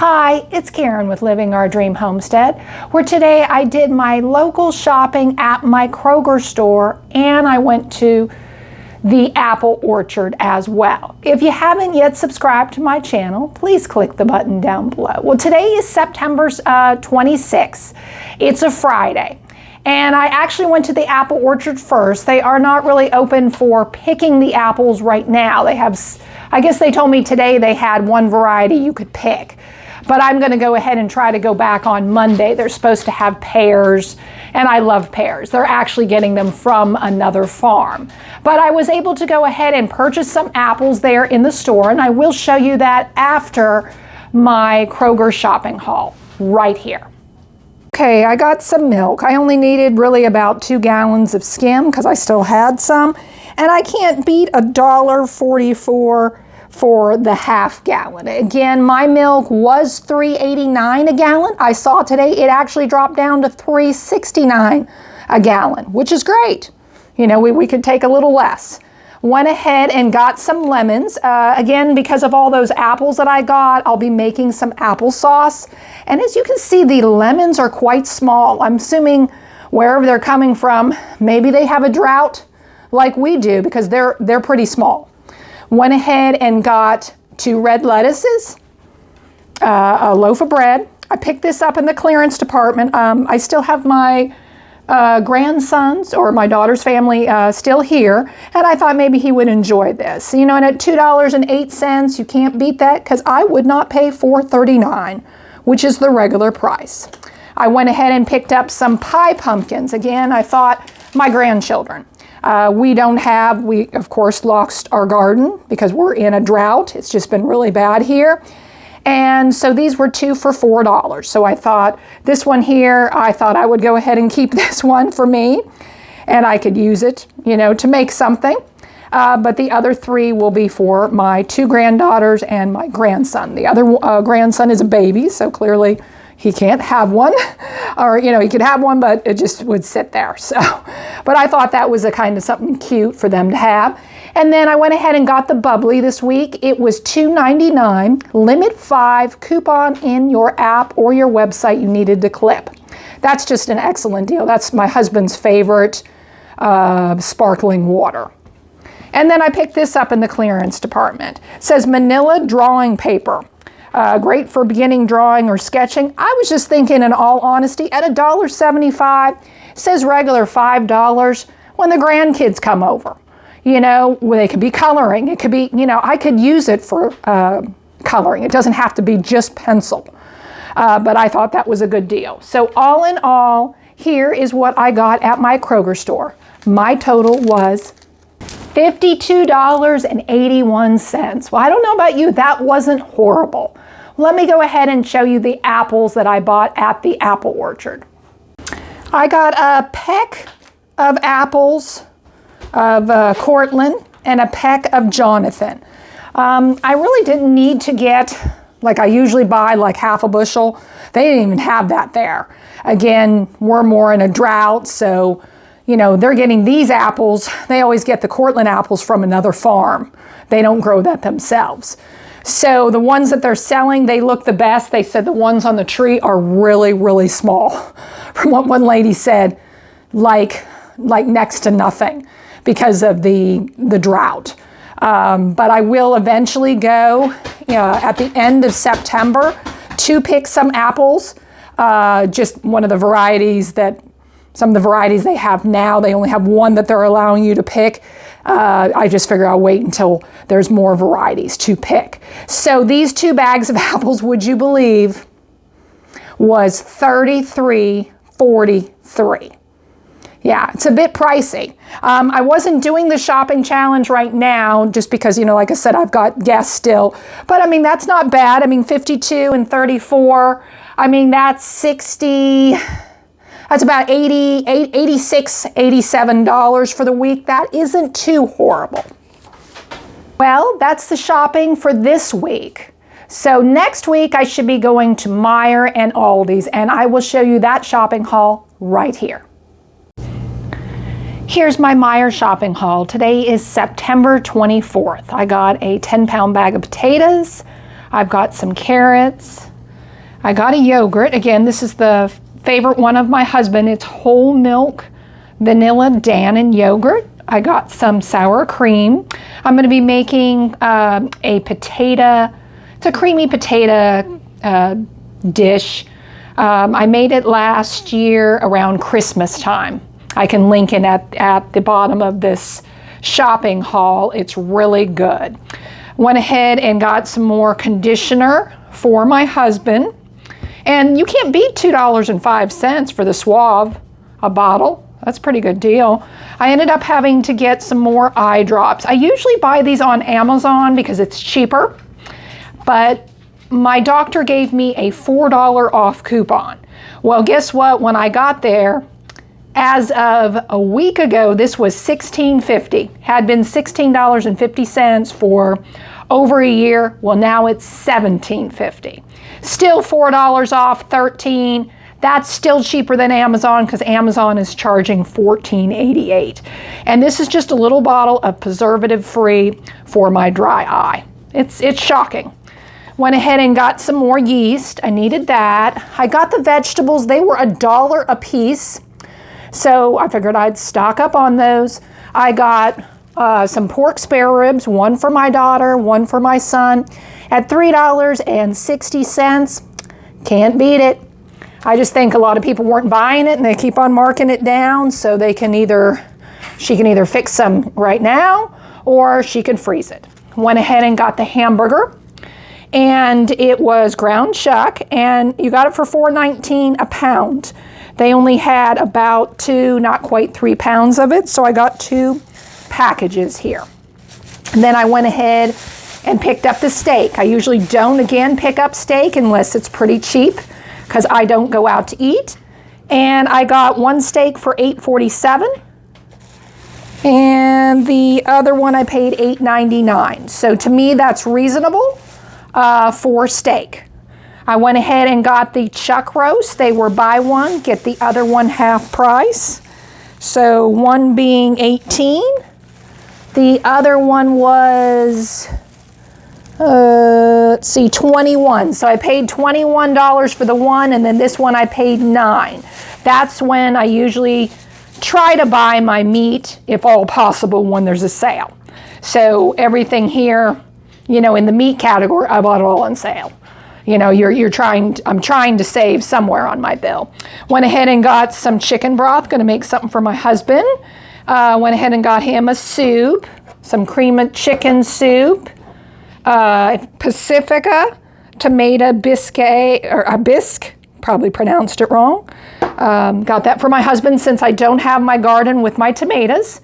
Hi, it's Karen with Living Our Dream Homestead, where today I did my local shopping at my Kroger store and I went to the apple orchard as well. If you haven't yet subscribed to my channel, please click the button down below. Well, today is September 26th. It's a Friday. And I actually went to the apple orchard first. They are not really open for picking the apples right now. They have, I guess they told me today they had one variety you could pick. But I'm going to go ahead and try to go back on Monday. They're supposed to have pears, and I love pears. They're actually getting them from another farm. But I was able to go ahead and purchase some apples there in the store, and I will show you that after my Kroger shopping haul right here. Okay, I got some milk. I only needed really about 2 gallons of skim because I still had some. And I can't beat $1.44 for the half gallon. Again, my milk was $3.89 a gallon. I saw today it actually dropped down to $3.69 a gallon, which is great. You know, we could take a little less. Went ahead and got some lemons. Again, because of all those apples that I got, I'll be making some applesauce. And as you can see, the lemons are quite small. I'm assuming wherever they're coming from, maybe they have a drought like we do because they're pretty small. Went ahead and got 2 red lettuces, a loaf of bread. I picked this up in the clearance department. I still have my grandsons or my daughter's family still here, and I thought maybe he would enjoy this. You know, and at $2.08, you can't beat that because I would not pay $4.39, which is the regular price. I went ahead and picked up some pie pumpkins. Again, I thought my grandchildren. We of course lost our garden because we're in a drought. It's just been really bad here. And so these were 2 for $4. So I thought this one here, I thought I would go ahead and keep this one for me and I could use it, you know, to make something. But the other 3 will be for my 2 granddaughters and my grandson. The other grandson is a baby, so clearly he can't have one, or, you know, he could have one, but it just would sit there. So, but I thought that was a kind of something cute for them to have. And then I went ahead and got the bubbly this week. It was $2.99, limit 5, coupon in your app or your website you needed to clip. That's just an excellent deal. That's my husband's favorite sparkling water. And then I picked this up in the clearance department. It says Manila drawing paper. Great for beginning drawing or sketching. I was just thinking, in all honesty, at $1.75, it says regular $5 when the grandkids come over. You know, they could be coloring. It could be, you know, I could use it for coloring. It doesn't have to be just pencil. But I thought that was a good deal. So all in all, here is what I got at my Kroger store. My total was $52.81. Well, I don't know about you, that wasn't horrible. Let me go ahead and show you the apples that I bought at the apple orchard. I got a peck of apples of Cortland and a peck of Jonathan. I really didn't need to get, like I usually buy, like half a bushel. They didn't even have that there. Again, we're more in a drought, so you know, they're getting these apples. They always get the Cortland apples from another farm. They don't grow that themselves. So the ones that they're selling, they look the best. They said the ones on the tree are really, really small. From what one lady said, like next to nothing because of the drought. But I will eventually go at the end of September to pick some apples. Just one of the varieties some of the varieties they have now, they only have one that they're allowing you to pick. I just figure I'll wait until there's more varieties to pick. So these 2 bags of apples, would you believe, was $33.43. Yeah, it's a bit pricey. I wasn't doing the shopping challenge right now just because, you know, like I said, I've got guests still. But I mean, that's not bad. I mean, 52 and 34. I mean, that's 60. That's about $86, $87 for the week. That isn't too horrible. Well, that's the shopping for this week. So next week I should be going to Meijer and Aldi's, and I will show you that shopping haul right here. Here's my Meijer shopping haul. Today is September 24th. I got a 10-pound bag of potatoes. I've got some carrots, I got a yogurt. Again, this is the favorite one of my husband. It's whole milk vanilla Dannon yogurt. I got some sour cream. I'm going to be making a potato, it's a creamy potato dish. I made it last year around Christmas time. I can link it at the bottom of this shopping haul. It's really good. Went ahead and got some more conditioner for my husband. And you can't beat $2.05 for the Suave, a bottle. That's a pretty good deal. I ended up having to get some more eye drops. I usually buy these on Amazon because it's cheaper, but my doctor gave me a $4 off coupon. Well, guess what? When I got there, as of a week ago, this was $16.50. Had been $16.50 for over a year. Well, now it's $17.50. Still $4 off, $13. That's still cheaper than Amazon because Amazon is charging $14.88. And this is just a little bottle of preservative-free for my dry eye. It's shocking. Went ahead and got some more yeast. I needed that. I got the vegetables. They were $1 a piece. So I figured I'd stock up on those. I got some pork spare ribs, one for my daughter, one for my son, at $3.60. Can't beat it. I just think a lot of people weren't buying it and they keep on marking it down so she can either fix some right now or she can freeze it. Went ahead and got the hamburger, and it was ground chuck, and you got it for $4.19 a pound. They only had about 2, not quite 3 pounds of it, so I got 2 packages here. And then I went ahead and picked up the steak. I usually don't, again, pick up steak unless it's pretty cheap because I don't go out to eat. And I got one steak for $8.47, and the other one I paid $8.99. So to me, that's reasonable for steak. I went ahead and got the chuck roast. They were buy one, get the other one half price. So one being $18. The other one was, let's see, $21. So I paid $21 for the one, and then this one I paid $9. That's when I usually try to buy my meat, if all possible, when there's a sale. So everything here, in the meat category, I bought it all on sale. I'm trying to save somewhere on my bill. Went ahead and got some chicken broth, gonna make something for my husband. Went ahead and got him a soup, some cream of chicken soup, Pacifica tomato biscuit, or a bisque, probably pronounced it wrong. Got that for my husband since I don't have my garden with my tomatoes.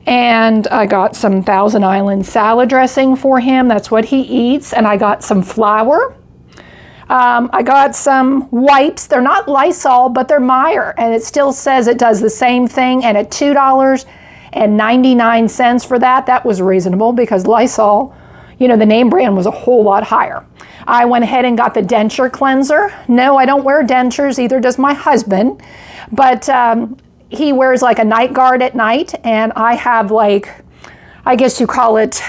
And I got some Thousand Island salad dressing for him. That's what he eats. And I got some flour. I got some wipes. They're not Lysol, but they're Meyer. And it still says it does the same thing. And at $2.99 for that, that was reasonable because Lysol, the name brand was a whole lot higher. I went ahead and got the denture cleanser. No, I don't wear dentures, either does my husband. But he wears like a night guard at night. And I have I guess you call it,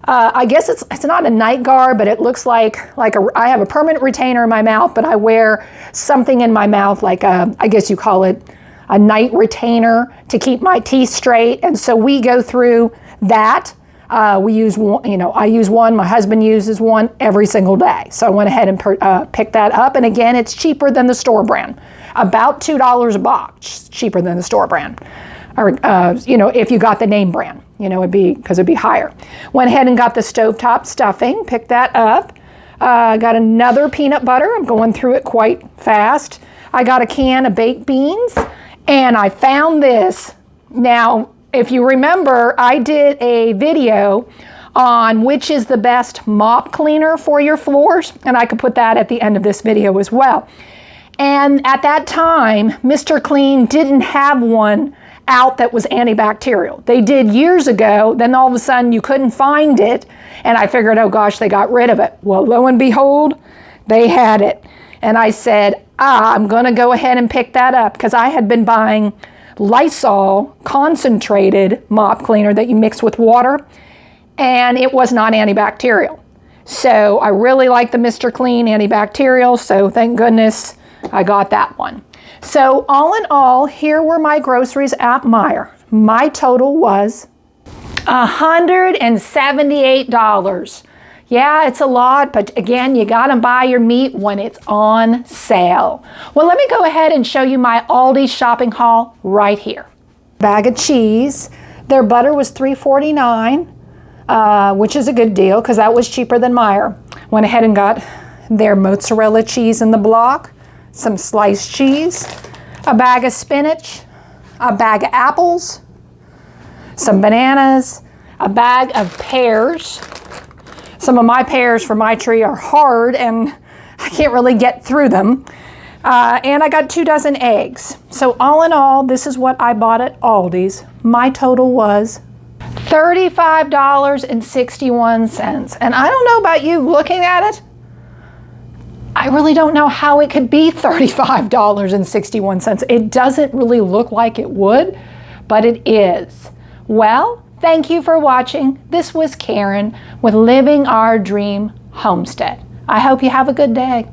I guess it's not a night guard, but it looks I have a permanent retainer in my mouth, but I wear something in my mouth I guess you call it a night retainer to keep my teeth straight. And so we go through that. We use one, I use one, my husband uses one every single day. So I went ahead and picked that up. And again, it's cheaper than the store brand, about $2 a box, cheaper than the store brand. Or, if you got the name brand, it'd be higher. Went ahead and got the stovetop stuffing, picked that up. Got another peanut butter. I'm going through it quite fast. I got a can of baked beans, and I found this. Now, if you remember, I did a video on which is the best mop cleaner for your floors, and I could put that at the end of this video as well. And at that time, Mr. Clean didn't have one out that was antibacterial. They did years ago, then all of a sudden you couldn't find it, and I figured, oh gosh, they got rid of it. Well, lo and behold, they had it. And I said, I'm gonna go ahead and pick that up, because I had been buying Lysol concentrated mop cleaner that you mix with water, and it was not antibacterial. So I really like the Mr. Clean antibacterial, so thank goodness I got that one. So all in all, here were my groceries at Meijer. My total was $178. Yeah, it's a lot, but again, you gotta buy your meat when it's on sale. Well, let me go ahead and show you my Aldi shopping haul right here. Bag of cheese. Their butter was $3.49, which is a good deal because that was cheaper than Meijer. Went ahead and got their mozzarella cheese in the block, some sliced cheese, a bag of spinach, a bag of apples, some bananas, a bag of pears. Some of my pears for my tree are hard and I can't really get through them. And I got 2 dozen eggs. So all in all, this is what I bought at Aldi's. My total was $35.61. And I don't know about you looking at it. I really don't know how it could be $35.61. It doesn't really look like it would, but it is. Well, thank you for watching. This was Karen with Living Our Dream Homestead. I hope you have a good day.